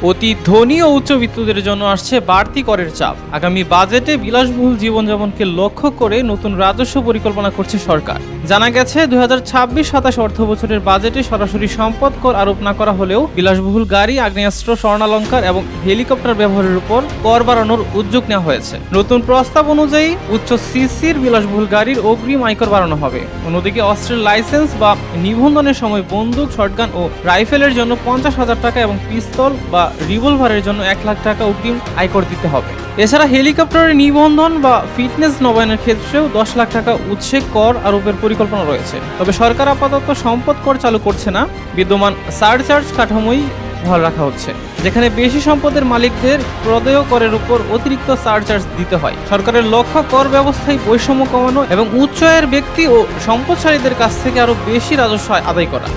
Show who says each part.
Speaker 1: অতি ধনী ও উচ্চবিত্তদের জন্য আসছে বাড়তি করের চাপ। আগামী বাজেটে বিলাসবহুল জীবনযাপনকে লক্ষ্য করে নতুন রাজস্ব পরিকল্পনা করছে সরকার। জানা গেছে 2026-27 অর্থ বছরের বাজেটে সরাসরি সম্পদ কর আরোপ না করা হলেও বিলাসবহুল গাড়ি, আগ্নেয়াস্ত্র, স্বর্ণালংকার এবং হেলিকপ্টার ব্যবহারের উপর কর বাড়ানোর উদ্যোগ নেওয়া হয়েছে। নতুন প্রস্তাব অনুযায়ী উচ্চ সিসির বিলাসবহুল গাড়ির অগ্রিম আয়কর বাড়ানো হবে। অন্যদিকে অস্ত্রের লাইসেন্স বা নিবন্ধনের সময় বন্দুক, শটগান ও রাইফেলের জন্য 50,000 টাকা এবং পিস্তল বা রিভলভারের জন্য 1 লাখ টাকা অগ্রিম আয়কর দিতে হবে। এছাড়া হেলিকপ্টারের নিবন্ধন বা ফিটনেস নবায়নের ক্ষেত্রেও 10 লাখ টাকা উৎসে কর আরোপের পরিকল্পনা রয়েছে। তবে সরকার আপাতত সম্পদ কর চালু করছে না, বিদ্যমান সারচার্জ কাঠামোই বহাল রাখা হচ্ছে, যেখানে বেশি সম্পদের মালিকদের প্রদেয় করের উপর অতিরিক্ত সারচার্জ দিতে হয়। সরকারের লক্ষ্য কর ব্যবস্থায় বৈষম্য কমানো এবং উচ্চ আয়ের ব্যক্তি ও সম্পদশালীদের কাছ থেকে আরও বেশি রাজস্ব আদায় করা।